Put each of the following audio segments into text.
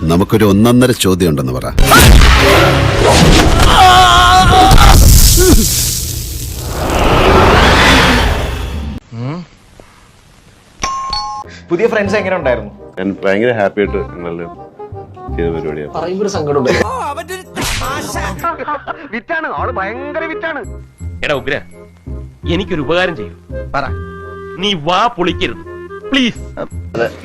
നമുക്കൊരു ഒന്നൊന്നര ചോദ്യം ഉണ്ടെന്ന് പറ. പുതിയ ഫ്രണ്ട്സ് എങ്ങനെ ഉണ്ടായിരുന്നു? ഞാൻ ഭയങ്കര ഹാപ്പി ആയിട്ട് നല്ല ചെയ്ത പരിപാടിയാണ്. പറയുമ്പോൾ സങ്കടം. എടാ ഉഗ്ര, എനിക്കൊരു ഉപകാരം ചെയ്യൂ. പറ, നീ വാ പൊളിക്കരുത് പ്ലീസ്.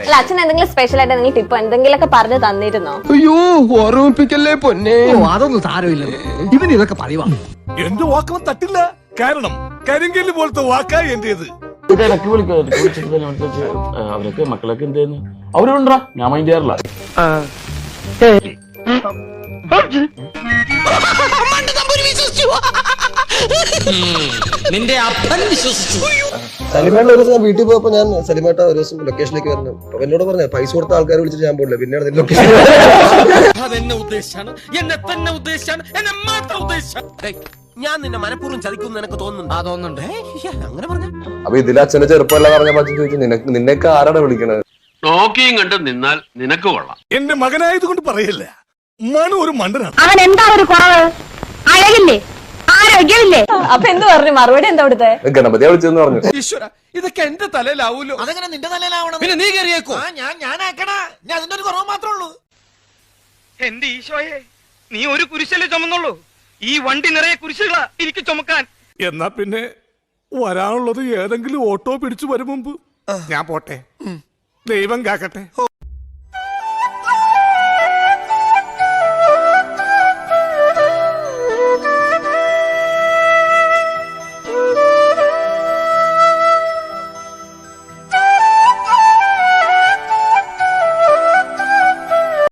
അല്ല, അച്ഛൻ എന്തെങ്കിലും സ്പെഷ്യൽ ആയിട്ട് എന്തെങ്കിലും ടിപ്പ് എന്തെങ്കിലുമൊക്കെ പറഞ്ഞു തന്നിരുന്നോ? അയ്യോ, ഓർമ്മിപ്പിക്കല്ലേ പൊന്നെ. അതൊന്നും സാരമില്ല, ഇവന് ഇതൊക്കെ പറയുവാ. എന്റെ വാക്കവൻ തട്ടില്ല, കാരണം കരിങ്കല്ല് പോലത്തെ വാക്കാ എന്റേത്. ഇടയ്ക്ക് അവരൊക്കെ മക്കളൊക്കെ എന്ത് ചെയ്യുന്നു? അവരുണ്ടാ, ഞാൻ മൈൻഡ് ചെയ്യാറില്ല. നിന്റെ അപ്പൻ വിശ്വസിച്ചു. സലിമേട്ട ഒരു ദിവസം വീട്ടിൽ പോയപ്പോ ഞാൻ സലിമേട്ട ഒരു ദിവസം ലൊക്കേഷനിലേക്ക് വരുന്നു. അപ്പൊ എന്നോട് പറഞ്ഞ പൈസ കൊടുത്ത ആൾക്കാരെ വിളിച്ചിട്ട് ഞാൻ പോയില്ല. പിന്നീട് ലൊക്കേഷൻ അതെന്നെ ഉദ്ദേശിച്ചാണ്, എന്നെ തന്നെ ഉദ്ദേശിച്ചാണ്, എന്നെ മാത്രം ഉദ്ദേശിച്ചാണ്. ഞാൻ നിന്നെ മനഃപൂർവ്വം ചതിക്കുന്നു എനിക്ക് തോന്നുന്നുണ്ട്. ആ തോന്നുന്നുണ്ട്. അങ്ങനെ പറഞ്ഞ അപ്പൊ ഇതിൽ അച്ഛന്റെ ചെറുപ്പമല്ല പറഞ്ഞ പറ്റി ചോദിച്ചു, നിന്നൊക്കെ ആരാണ് വിളിക്കണത്? നോക്കിയും കണ്ട് നിന്നാൽ നിനക്ക് കൊള്ളാം. എന്റെ മകനായതുകൊണ്ട് പറയല്ല, മനു ഒരു മണ്ടനാണ്. അവൻ എന്താ ഒരു കുറവ്? അഴകില്ലേ, ആരോഗ്യമില്ലേ? അപ്പൊ എന്ത് പറഞ്ഞു? മറുപടി എന്താ കൊടുത്തേ? ഗണപതിയെ വിളിച്ചെന്ന് പറഞ്ഞു. ഈശ്വര, ഇതൊക്കെ എന്റെ തലയിലാവൂലോ. അതെങ്ങനെ നിന്റെ തലയിലാവണം? പിന്നെ നീ കയറിയേക്കോ? ഞാനാക്കണ, ഞാൻ അതിന്റെ ഒരു കുറവ് മാത്രമേ ഉള്ളൂ. എന്റെ ഈശോയെ, നീ ഒരു കുരിശല്ലേ ചുമന്നുള്ളൂ? ഈ വണ്ടി നിറയെ കുരിശുകളാ എനിക്ക് ചുമക്കാൻ. എന്നാ പിന്നെ വരാനുള്ളത് ഏതെങ്കിലും ഓട്ടോ പിടിച്ചു വരും മുമ്പ് ഞാൻ പോട്ടെ. ദൈവം കാക്കട്ടെ.